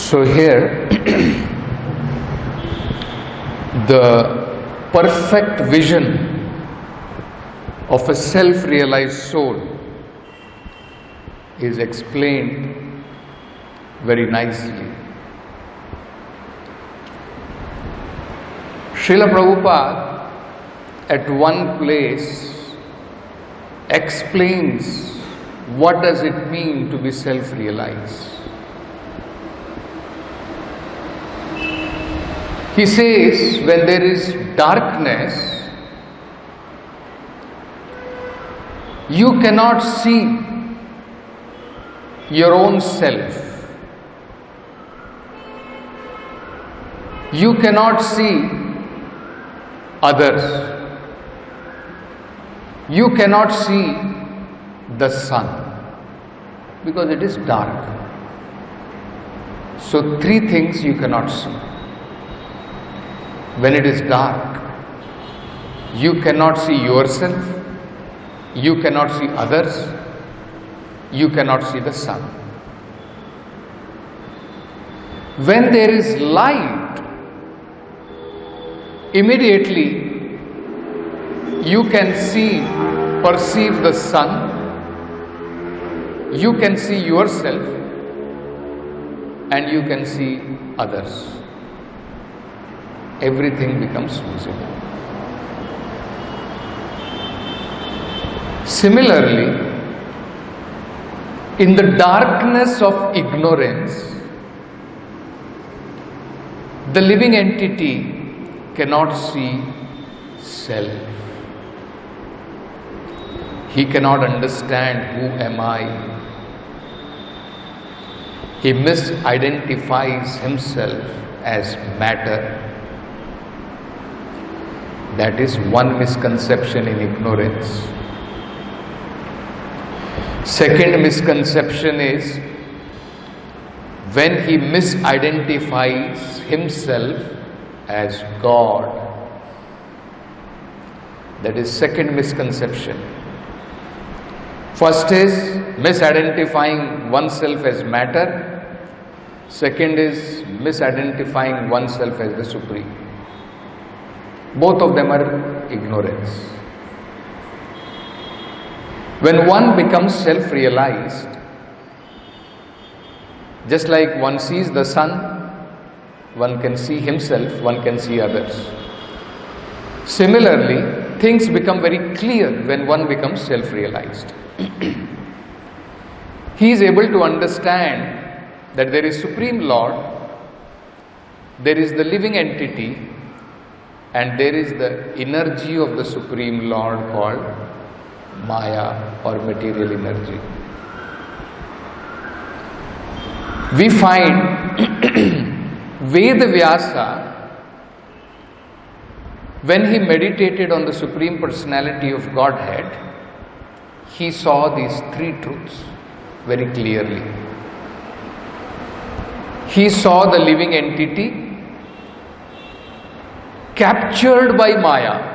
So here, the perfect vision of a self-realized soul is explained very nicely. Srila Prabhupada at one place explains what does it mean to be self-realized. He says, when there is darkness, you cannot see your own self. You cannot see others. You cannot see the sun because it is dark. So three things you cannot see. When it is dark, you cannot see yourself, you cannot see others, you cannot see the sun. When there is light, immediately you can perceive the sun, you can see yourself, and you can see others. Everything becomes visible. Similarly, in the darkness of ignorance, the living entity cannot see self. He cannot understand who am I. He misidentifies himself as matter. That is one misconception in ignorance. Second misconception is when he misidentifies himself as God. That is second misconception. First is misidentifying oneself as matter. Second is misidentifying oneself as the Supreme. Both of them are ignorance. When one becomes self-realized, just like one sees the sun, one can see himself, one can see others. Similarly, things become very clear when one becomes self-realized. He is able to understand that there is Supreme Lord, there is the living entity, and there is the energy of the Supreme Lord called Maya or material energy. We find Vedavyasa, when he meditated on the Supreme Personality of Godhead, he saw these three truths very clearly. He saw the living entity captured by Maya.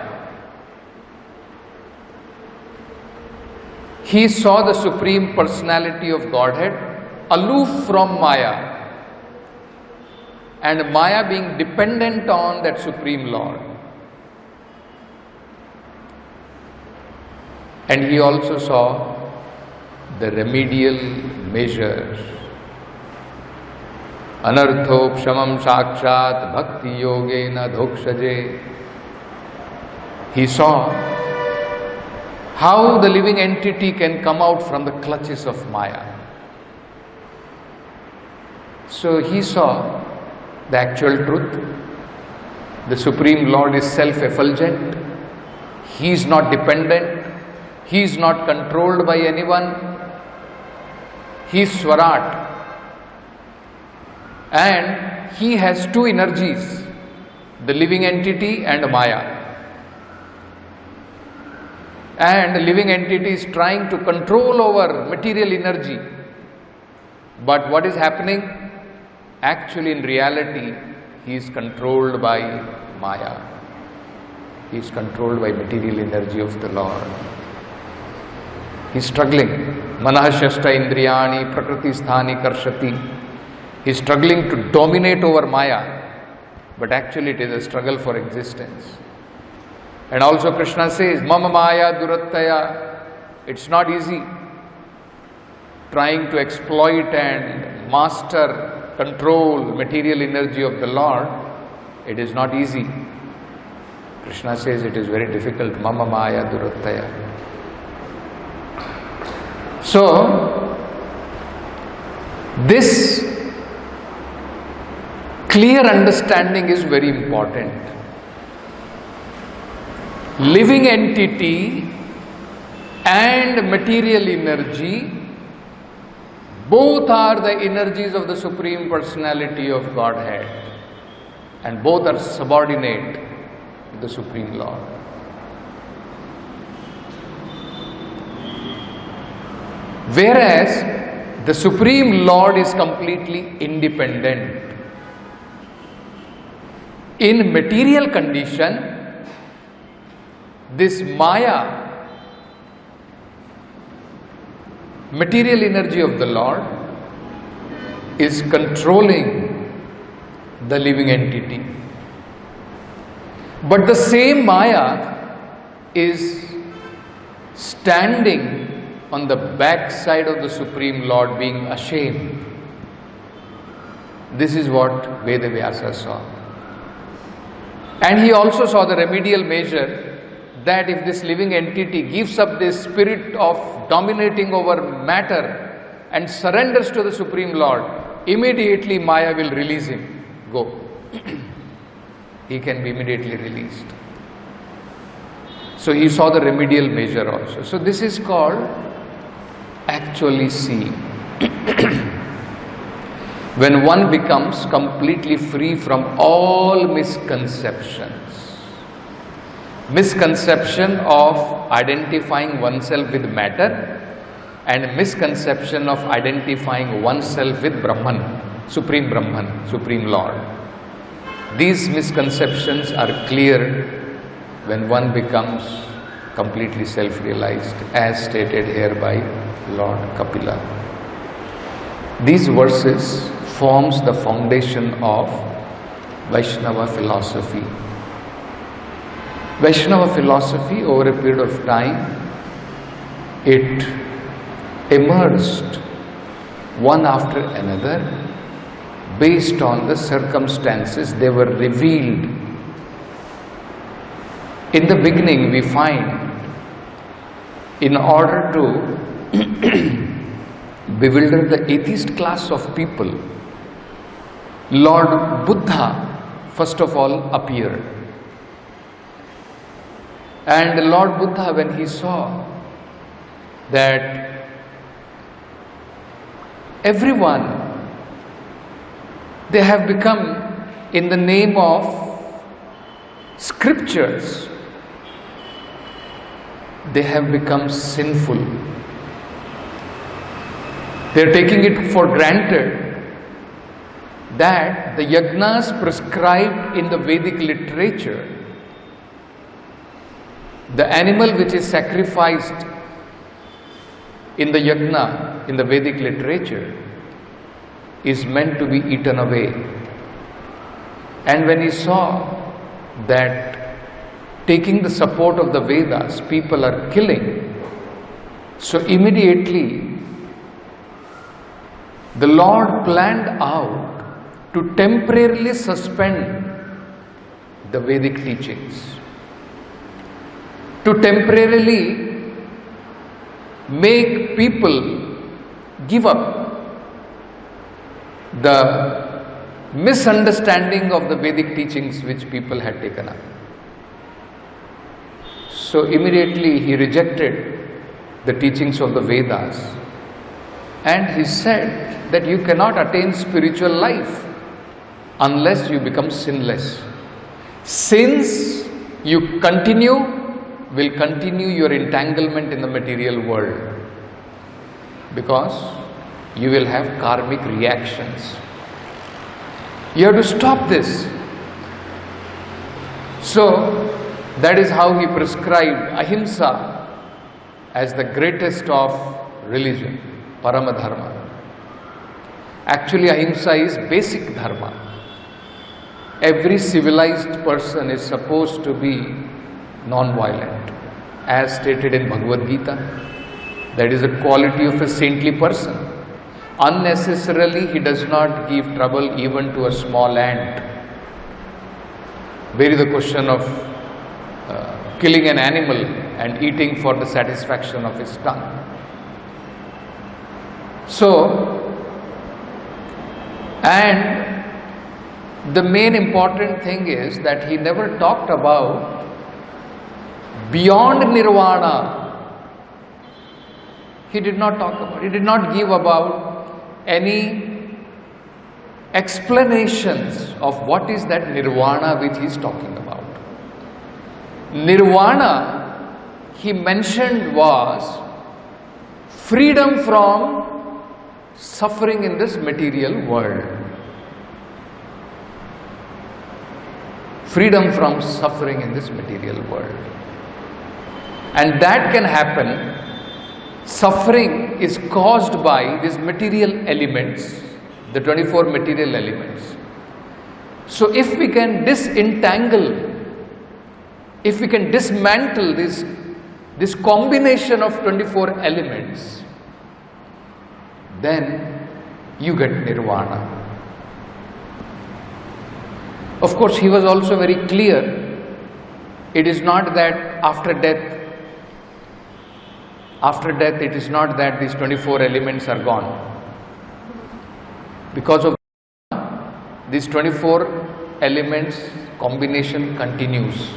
He saw the Supreme Personality of Godhead aloof from Maya, and Maya being dependent on that Supreme Lord. And he also saw the remedial measures. Anarthopshamam sakshat bhakti yogena dhokshaje. He saw how the living entity can come out from the clutches of Maya. So he saw the actual truth. The Supreme Lord is self-effulgent. He is not dependent. He is not controlled by anyone. He is Swarat. And he has two energies, the living entity and Maya. And the living entity is trying to control over material energy. But what is happening? Actually, in reality, he is controlled by Maya. He is controlled by material energy of the Lord. He is struggling. Manahashashta indriyani prakriti sthani karshati. He is struggling to dominate over Maya, but actually it is a struggle for existence. And also Krishna says, Mama Maya Durattaya. It's not easy trying to exploit and master, control material energy of the Lord. It is not easy. Krishna says it is very difficult. Mama Maya Durattaya. So, this clear understanding is very important. Living entity and material energy, both are the energies of the Supreme Personality of Godhead, and both are subordinate to the Supreme Lord. Whereas the Supreme Lord is completely independent. In material condition, this Maya, material energy of the Lord, is controlling the living entity. But the same Maya is standing on the back side of the Supreme Lord, being ashamed. This is what Vedavyasa saw. And he also saw the remedial measure that if this living entity gives up this spirit of dominating over matter and surrenders to the Supreme Lord, immediately Maya will release him. Go. He can be immediately released. So he saw the remedial measure also. So this is called actually seeing. When one becomes completely free from all misconceptions. Misconception of identifying oneself with matter and misconception of identifying oneself with Brahman, Supreme Lord. These misconceptions are clear when one becomes completely self-realized, as stated here by Lord Kapila. These verses forms the foundation of Vaishnava philosophy. Vaishnava philosophy, over a period of time, it emerged one after another based on the circumstances they were revealed. In the beginning, we find, in order to bewilder the atheist class of people, Lord Buddha first of all appeared. And Lord Buddha, when he saw that everyone, they have become, in the name of scriptures, they have become sinful. They are taking it for granted that the yajnas prescribed in the Vedic literature, the animal which is sacrificed in the yajna, in the Vedic literature, is meant to be eaten away. And when he saw that taking the support of the Vedas, people are killing, so immediately the Lord planned out to temporarily suspend the Vedic teachings, to temporarily make people give up the misunderstanding of the Vedic teachings which people had taken up. So immediately he rejected the teachings of the Vedas, and he said that you cannot attain spiritual life unless you become sinless. Sins you continue will continue your entanglement in the material world, because you will have karmic reactions. You have to stop this. So that is how he prescribed ahimsa as the greatest of religion, Paramadharma. Actually, ahimsa is basic dharma. Every civilized person is supposed to be non-violent, as stated in Bhagavad Gita. That is a quality of a saintly person. Unnecessarily, he does not give trouble even to a small ant. Where is the question of killing an animal and eating for the satisfaction of his tongue? So, and the main important thing is that he never talked about beyond nirvana. He did not talk about, he did not give about any explanations of what is that nirvana which he is talking about. Nirvana, he mentioned, was freedom from suffering in this material world. Freedom from suffering in this material world. And that can happen. Suffering is caused by these material elements, the 24 material elements. So if we can disentangle, if we can dismantle this combination of 24 elements, then you get nirvana. Of course, he was also very clear, it is not that after death it is not that these 24 elements are gone. Because of these 24 elements combination continues.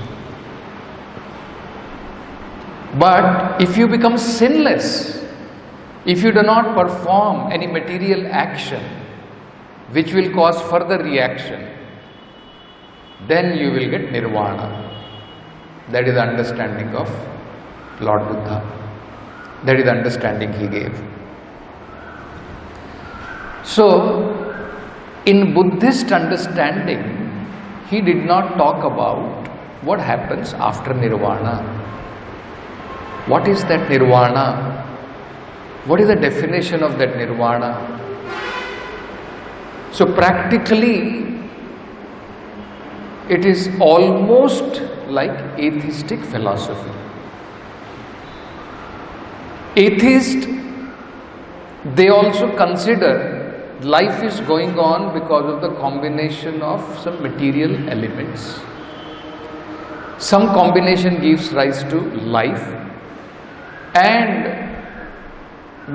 But if you become sinless, if you do not perform any material action which will cause further reaction, then you will get nirvana. That is the understanding of Lord Buddha. That is the understanding he gave. So, in Buddhist understanding, he did not talk about what happens after nirvana. What is that nirvana? What is the definition of that nirvana? So practically, it is almost like atheistic philosophy. Atheists, they also consider life is going on because of the combination of some material elements. Some combination gives rise to life, and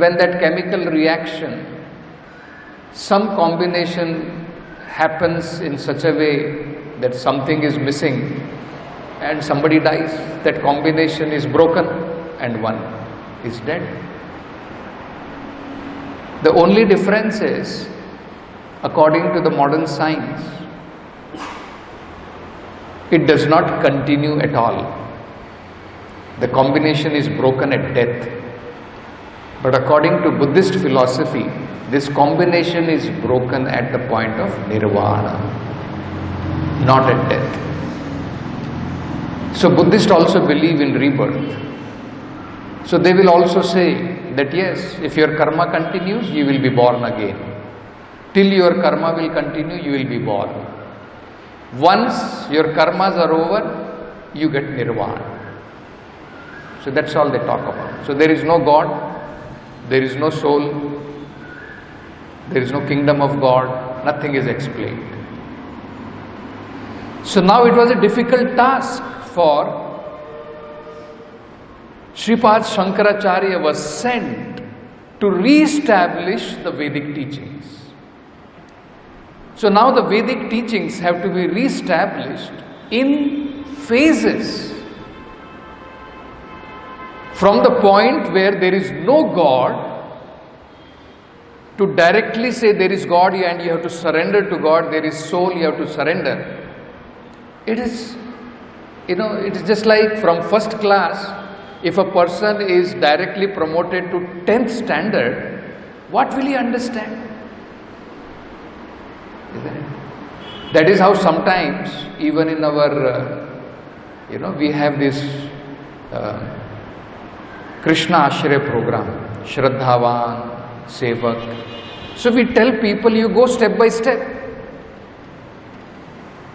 when that chemical reaction, some combination happens in such a way that something is missing and somebody dies, that combination is broken and one is dead. The only difference is, according to the modern science, it does not continue at all. The combination is broken at death. But according to Buddhist philosophy, this combination is broken at the point of nirvana, not at death. So Buddhists also believe in rebirth. So they will also say that yes, if your karma continues, you will be born again. Till your karma will continue, you will be born. Once your karmas are over, you get nirvana. So that's all they talk about. So there is no God, there is no soul, there is no kingdom of God, nothing is explained. So now it was a difficult task for Sripad Shankaracharya was sent to re-establish the Vedic teachings. So now the Vedic teachings have to be re-established in phases. From the point where there is no God, to directly say there is God and you have to surrender to God, there is soul, you have to surrender. It is, it is just like from first class, if a person is directly promoted to 10th standard, what will he understand? Isn't it? That is how sometimes, even in our, we have this Krishna Ashray program, Shraddhavan, Sevak. So we tell people, you go step by step.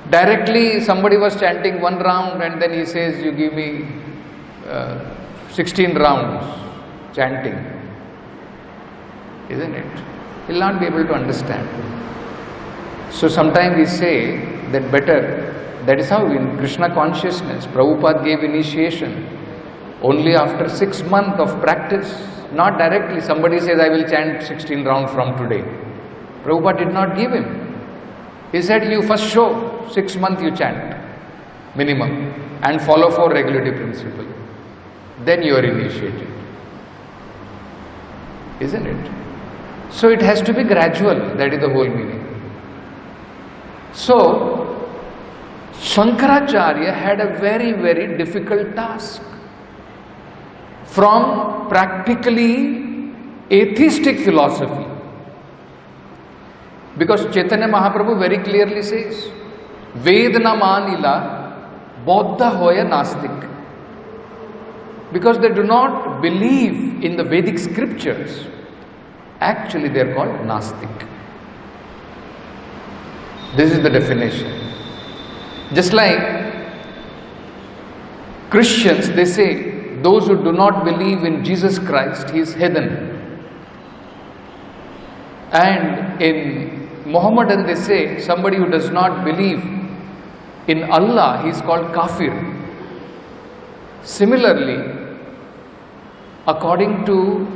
Directly somebody was chanting 1 round and then he says, you give me 16 rounds chanting. Isn't it? He'll not be able to understand. So sometimes we say that better, that is how in Krishna consciousness, Prabhupada gave initiation only after 6 months of practice. Not directly, somebody says, I will chant 16 rounds from today. Prabhupada did not give him. He said, you first show, 6 months you chant, minimum, and follow 4 regulative principles. Then you are initiated. Isn't it? So it has to be gradual, that is the whole meaning. So, Shankaracharya had a very, very difficult task. From practically atheistic philosophy. Because Chaitanya Mahaprabhu very clearly says, Vedna manila Bodha hoya nastik. Because they do not believe in the Vedic scriptures. Actually they are called Nastik. This is the definition. Just like Christians, they say, those who do not believe in Jesus Christ, he is heathen. And in Mohammedan they say, somebody who does not believe in Allah, he is called kafir. Similarly, according to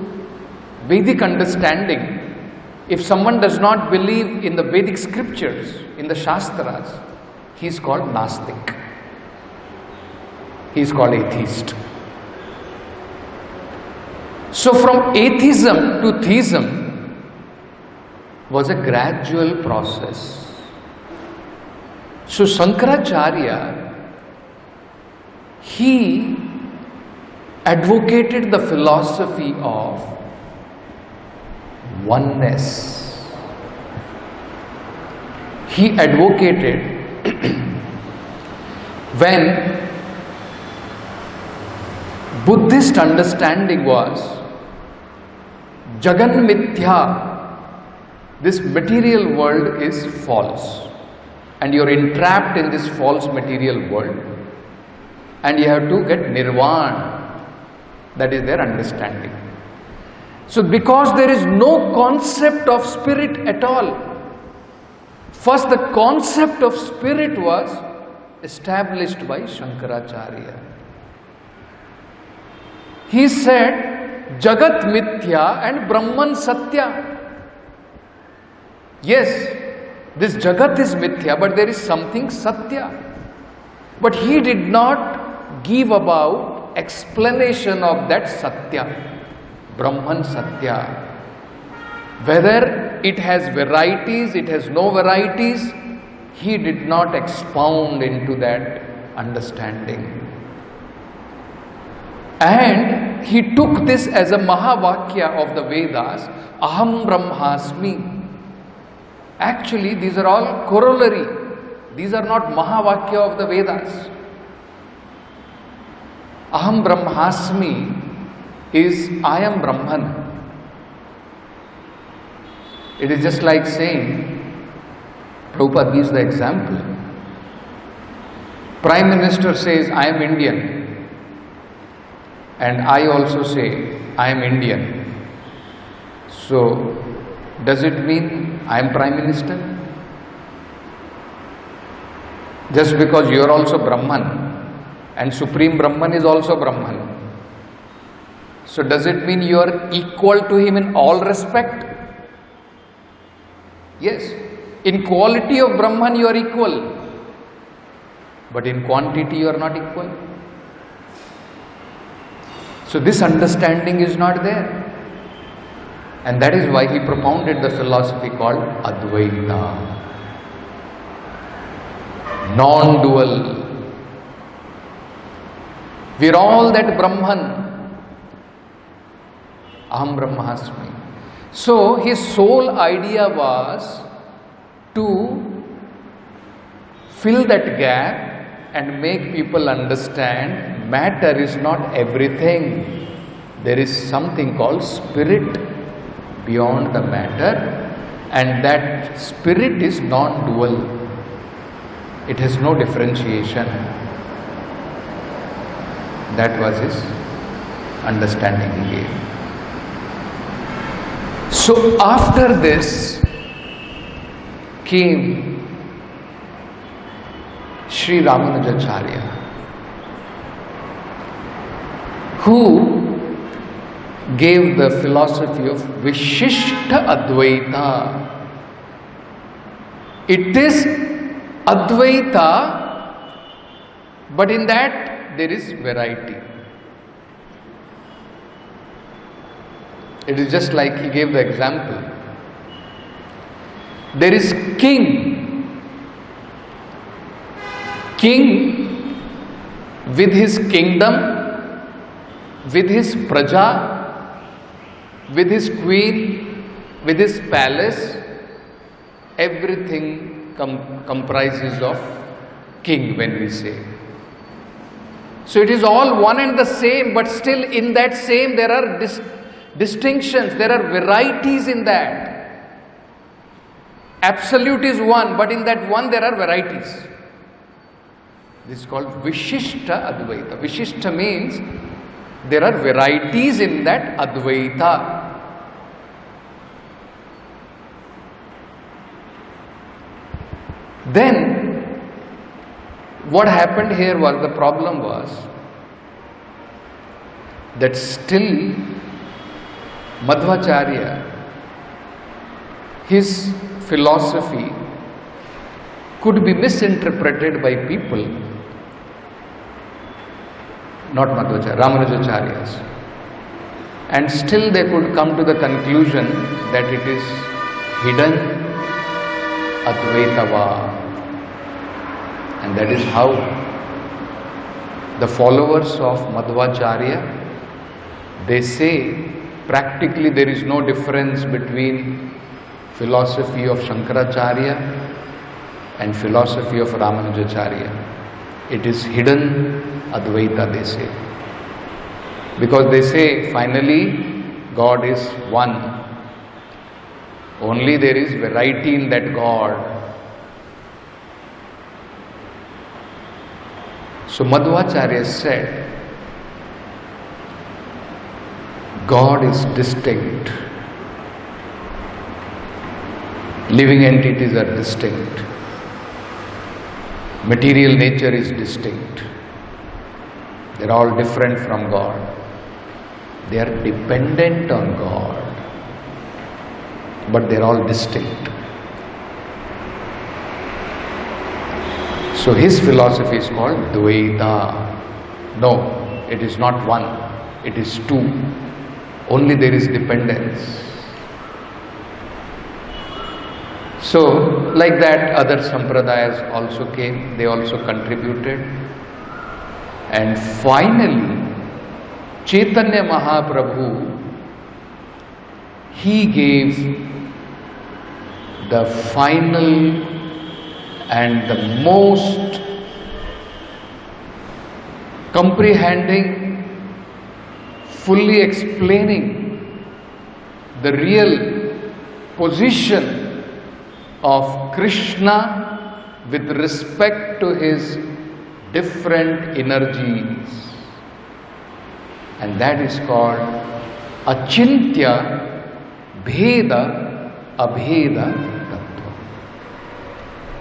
Vedic understanding, if someone does not believe in the Vedic scriptures, in the Shastras, he is called Nastik. He is called atheist. So from atheism to theism was a gradual process. So Shankaracharya, he advocated the philosophy of oneness. He advocated when Buddhist understanding was Jagan Mithya, this material world is false and you are entrapped in this false material world and you have to get nirvana. That is their understanding. So because there is no concept of spirit at all, first the concept of spirit was established by Shankaracharya. He said, Jagat Mithya and Brahman Satya. Yes, this Jagat is Mithya, but there is something Satya. But he did not give about explanation of that Satya, Brahman Satya. Whether it has varieties, it has no varieties, he did not expound into that understanding. And he took this as a Mahavakya of the Vedas, Aham Brahmasmi. Actually, these are all corollary. These are not Mahavakya of the Vedas. Aham Brahmasmi is I am Brahman. It is just like saying, Prabhupada gives the example. Prime Minister says, I am Indian. And I also say, I am Indian. So, does it mean I am Prime Minister? Just because you are also Brahman and Supreme Brahman is also Brahman. So, does it mean you are equal to him in all respect? Yes. In quality of Brahman you are equal. But in quantity you are not equal. So this understanding is not there. And that is why he propounded the philosophy called Advaita. Non-dual. We are all that Brahman. Aham Brahmasmi. So his sole idea was to fill that gap and make people understand matter is not everything. There is something called spirit beyond the matter And that spirit is non-dual. It has no differentiation. That was his understanding he gave. So after this came Sri Ramanujacharya, who gave the philosophy of Vishishta Advaita. It is Advaita, but in that there is variety. It is just like he gave the example. There is king with his kingdom, with his praja, with his queen, with his palace. Everything comprises of king when we say. So it is all one and the same, but still in that same there are distinctions, there are varieties in that. Absolute is one, but in that one there are varieties. This is called Vishishta Advaita. Vishishta means there are varieties in that Advaita. Then what happened here was, the problem was that still Madhvacharya, his philosophy could be misinterpreted by people, not Madhvacharya, Ramanujacharyas, and still they could come to the conclusion that it is hidden Advaitava. And that is how the followers of Madhvacharya, they say practically there is no difference between philosophy of Shankaracharya and philosophy of Ramanujacharya. It is hidden Advaita, they say. Because they say finally God is one. Only there is variety in that God. So Madhvacharya said, God is distinct. Living entities are distinct. Material nature is distinct. They are all different from God. They are dependent on God, but they are all distinct. So his philosophy is called Dvaita. No, it is not one, it is two. Only there is dependence. So, like that, other sampradayas also came, they also contributed. And finally, Chaitanya Mahaprabhu, he gave the final and the most comprehending, fully explaining the real position of Krishna with respect to his different energies. And that is called Achintya Bheda Abheda Tattva.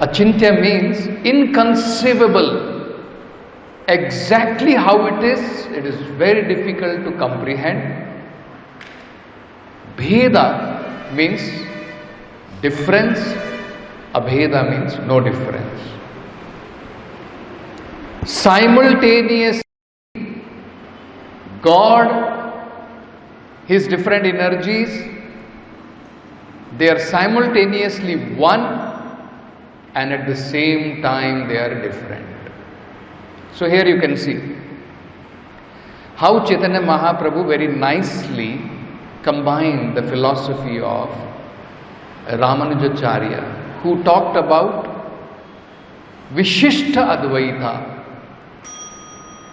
Achintya means inconceivable. Exactly how it is very difficult to comprehend. Bheda means difference, Abheda means no difference. Simultaneously, God, his different energies, they are simultaneously one, and at the same time they are different. So here you can see how Chaitanya Mahaprabhu very nicely combined the philosophy of Ramanujacharya, who talked about Vishishta Advaita.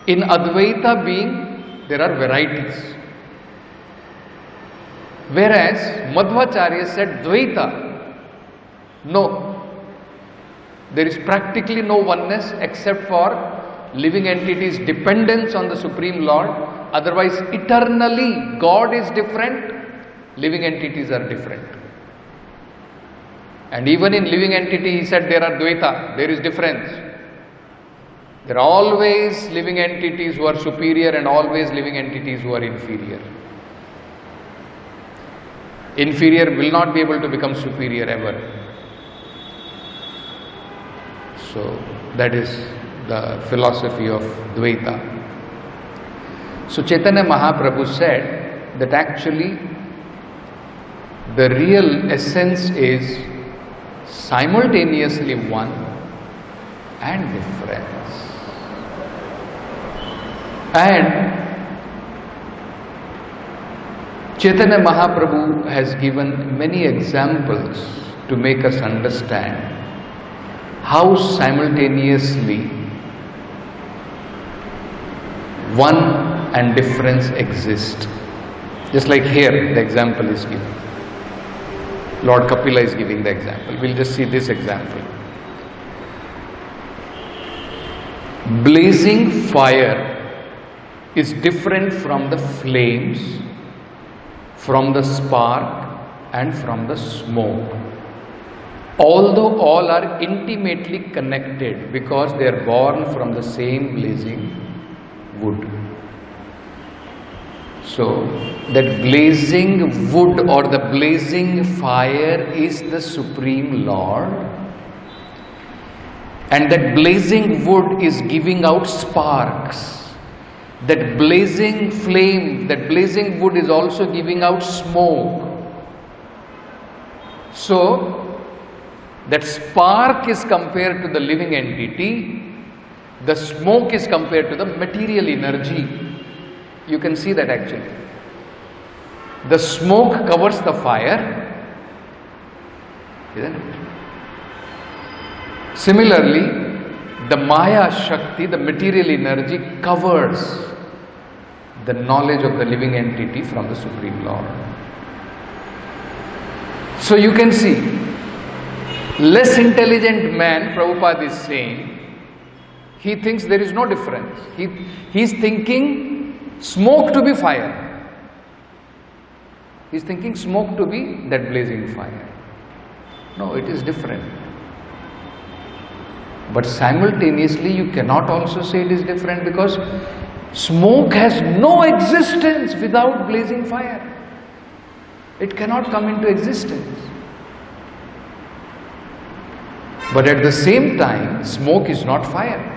In Advaita being, there are varieties. Whereas Madhvacharya said Dvaita, No. There is practically no oneness except for living entities' dependence on the Supreme Lord. Otherwise, eternally, God is different, living entities are different. And even in living entity, he said there are Dvaita, there is difference. There are always living entities who are superior and always living entities who are inferior. Inferior will not be able to become superior ever. So, that is the philosophy of Dvaita. So, Chaitanya Mahaprabhu said that actually the real essence is simultaneously one and difference. And Chaitanya Mahaprabhu has given many examples to make us understand how simultaneously one and difference exist. Just like here, the example is given. Lord Kapila is giving the example. We'll just see this example. Blazing fire is different from the flames, from the spark, and from the smoke. Although all are intimately connected because they are born from the same blazing wood. So, that blazing wood or the blazing fire is the Supreme Lord, and that blazing wood is giving out sparks. That blazing flame, that blazing wood is also giving out smoke. So, that spark is compared to the living entity, the smoke is compared to the material energy. You can see that actually. The smoke covers the fire, isn't it? Similarly, the Maya Shakti, the material energy, covers the knowledge of the living entity from the Supreme Lord. So you can see, less intelligent man, Prabhupada is saying, he thinks there is no difference. He is thinking smoke to be fire. He is thinking smoke to be that blazing fire. No, it is different. But simultaneously you cannot also say it is different, because smoke has no existence without blazing fire. It cannot come into existence. But at the same time, smoke is not fire.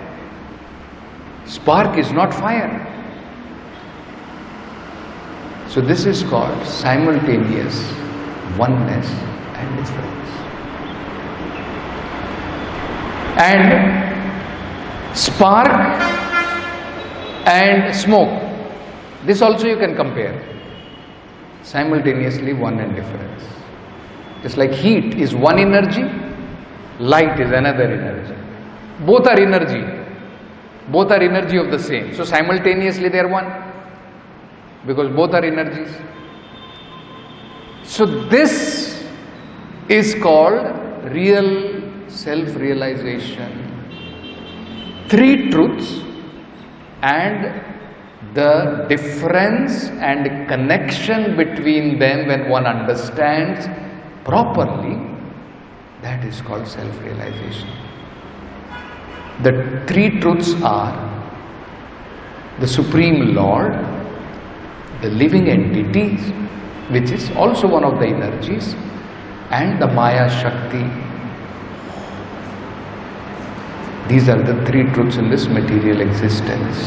Spark is not fire. So this is called simultaneous oneness and difference. And spark and smoke, this also you can compare. Simultaneously one and difference. Just like heat is one energy, light is another energy. Both are energy. Both are energy of the same. So simultaneously they are one, because both are energies. So this is called real self-realization. Three truths and the difference and connection between them, when one understands properly, that is called self-realization. The three truths are the Supreme Lord, the living entities, which is also one of the energies, and the Maya Shakti. These are the three truths in this material existence.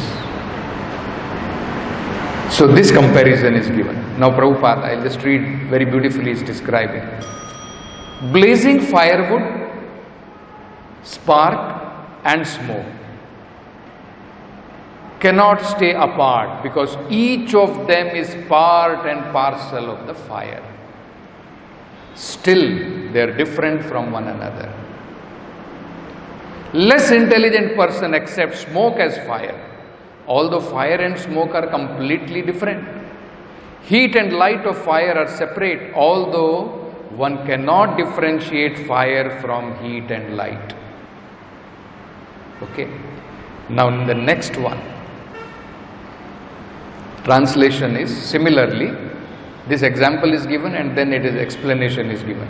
So this comparison is given. Now Prabhupada, I'll just read very beautifully, is describing. Blazing firewood, spark and smoke cannot stay apart, because each of them is part and parcel of the fire. Still, they are different from one another. Less intelligent person accepts smoke as fire, although fire and smoke are completely different. Heat and light of fire are separate, although one cannot differentiate fire from heat and light. Okay. Now in the next one, translation is similarly, this example is given and then explanation is given.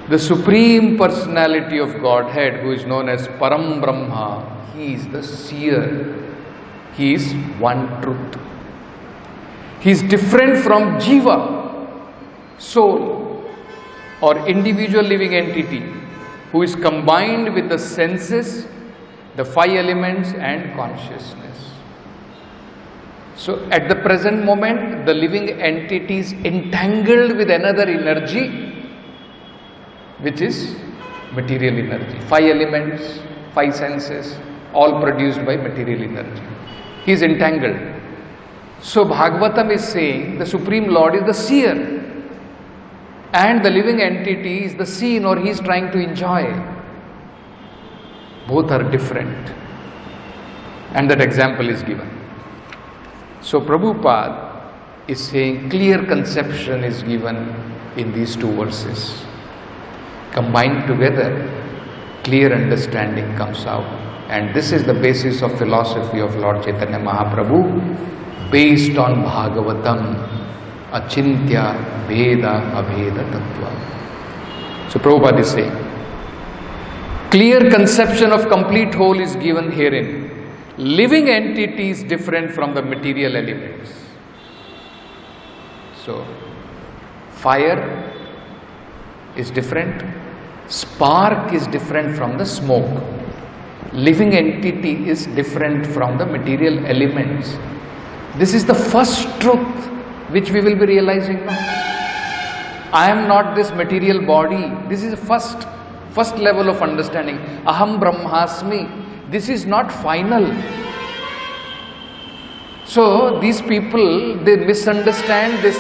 The Supreme Personality of Godhead, who is known as Param Brahma, He is the seer. He is one truth. He is different from Jiva, soul, or individual living entity, who is combined with the senses, the five elements and consciousness. So at the present moment, the living entity is entangled with another energy, which is material energy. Five elements, five senses, all produced by material energy. He is entangled. So Bhagavatam is saying the Supreme Lord is the seer and the living entity is the seen, or he is trying to enjoy. Both are different. And that example is given. So Prabhupada is saying clear conception is given in these two verses. Combined together, clear understanding comes out. And this is the basis of philosophy of Lord Chaitanya Mahaprabhu, based on Bhagavatam, Achintya Veda Abheda Tattva. So Prabhupada is saying, clear conception of complete whole is given herein. Living entity is different from the material elements. So, fire is different, spark is different from the smoke. Living entity is different from the material elements. This is the first truth which we will be realizing now. I am not this material body. This is the first level of understanding. Aham Brahmasmi. This is not final. So these people, they misunderstand this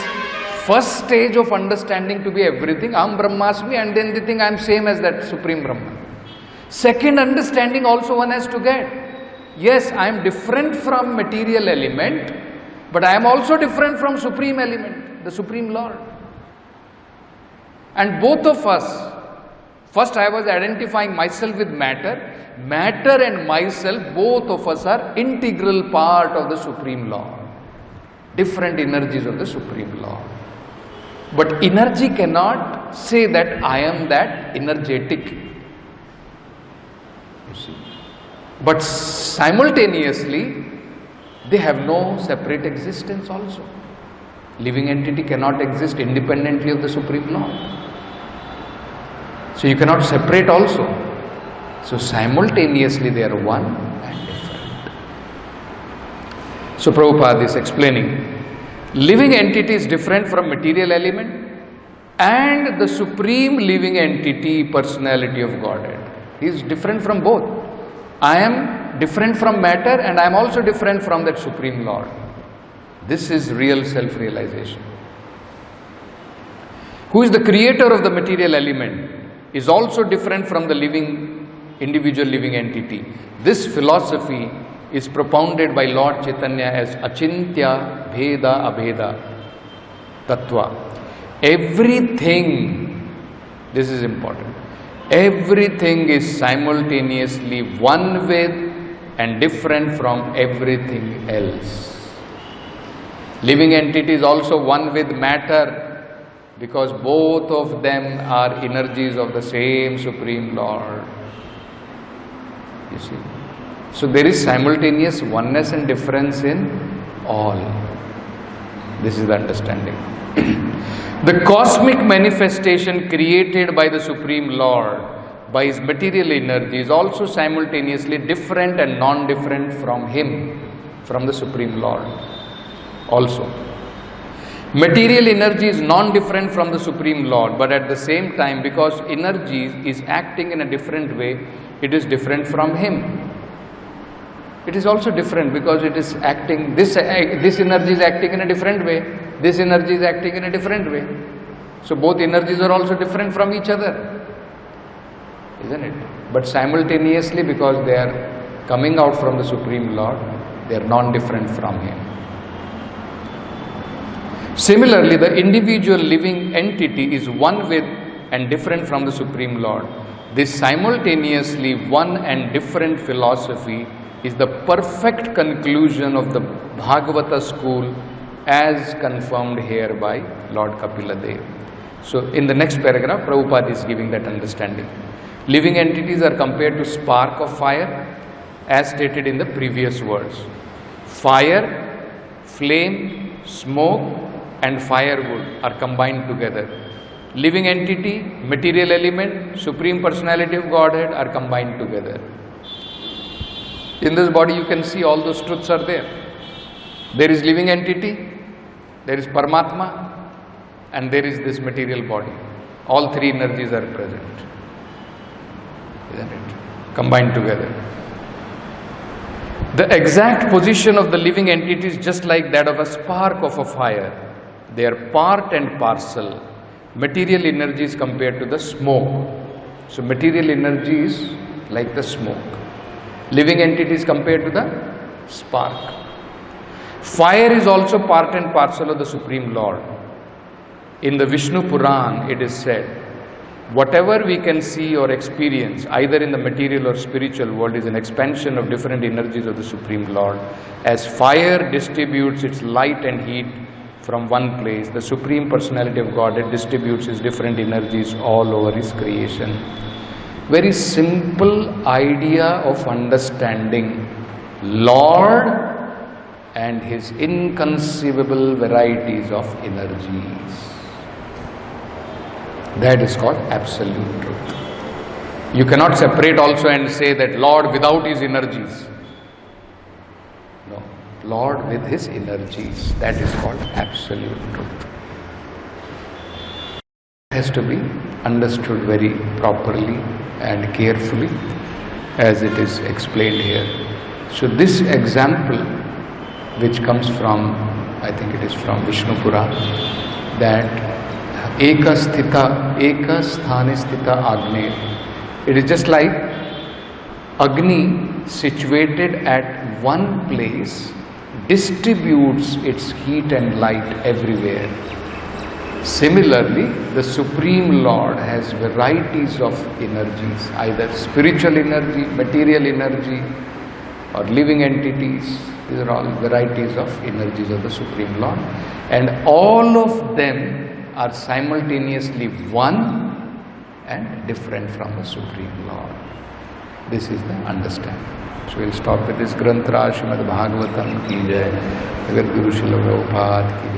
first stage of understanding to be everything, Aham Brahmasmi, and then they think I am same as that Supreme Brahman. Second understanding also one has to get. Yes, I am different from material element, but I am also different from Supreme element, the Supreme Lord. And both of us, first I was identifying myself with matter. Matter and myself, both of us are integral part of the Supreme Lord. Different energies of the Supreme Lord. But energy cannot say that I am that energetic. You see. But simultaneously, they have no separate existence also. Living entity cannot exist independently of the Supreme Lord. So you cannot separate also. So simultaneously they are one and different. So Prabhupada is explaining, living entity is different from material element and the supreme living entity, personality of Godhead. He is different from both. I am different from matter and I am also different from that Supreme Lord. This is real self-realization. Who is the creator of the material element is also different from the individual living entity. This philosophy is propounded by Lord Chaitanya as Achintya Bheda Abheda Tattva. Everything, this is important, everything is simultaneously one with and different from everything else. Living entity is also one with matter because both of them are energies of the same Supreme Lord. You see. So there is simultaneous oneness and difference in all. This is the understanding. The cosmic manifestation created by the Supreme Lord, by His material energy, is also simultaneously different and non-different from Him, from the Supreme Lord. Also, material energy is non-different from the Supreme Lord, but at the same time, because energy is acting in a different way, it is different from Him. It is also different because it is acting, this energy is acting in a different way, this energy is acting in a different way. So both energies are also different from each other, isn't it? But simultaneously, because they are coming out from the Supreme Lord, they are non-different from Him. Similarly, the individual living entity is one with and different from the Supreme Lord. This simultaneously one and different philosophy is the perfect conclusion of the Bhagavata school as confirmed here by Lord Kapila Dev. So in the next paragraph, Prabhupada is giving that understanding. Living entities are compared to spark of fire as stated in the previous words. Fire, flame, smoke and firewood are combined together. Living entity, material element, Supreme Personality of Godhead are combined together. In this body you can see all those truths are there. There is living entity, there is Paramatma, and there is this material body. All three energies are present, isn't it? Combined together. The exact position of the living entity is just like that of a spark of a fire. They are part and parcel. Material energy is compared to the smoke. So material energy is like the smoke. Living entity is compared to the spark. Fire is also part and parcel of the Supreme Lord. In the Vishnu Puran, it is said, whatever we can see or experience, either in the material or spiritual world, is an expansion of different energies of the Supreme Lord. As fire distributes its light and heat from one place, the Supreme Personality of Godhead distributes His different energies all over His creation. Very simple idea of understanding Lord and His inconceivable varieties of energies. That is called absolute truth. You cannot separate also and say that Lord without His energies. No, Lord with His energies. That is called absolute truth. It has to be understood very properly and carefully as it is explained here. So this example, which comes from, I think it is from Vishnu Puran, that Ekasthita, Ekasthane Sthita Agni. It is just like Agni situated at one place distributes its heat and light everywhere. Similarly, the Supreme Lord has varieties of energies, either spiritual energy, material energy, or living entities. These are all varieties of energies of the Supreme Lord. And all of them are simultaneously one and different from the Supreme Lord. This is the understanding. So we'll stop with this Granth Srimad Bhagavatam ki jai, Jagat Guru Srila Prabhupada ki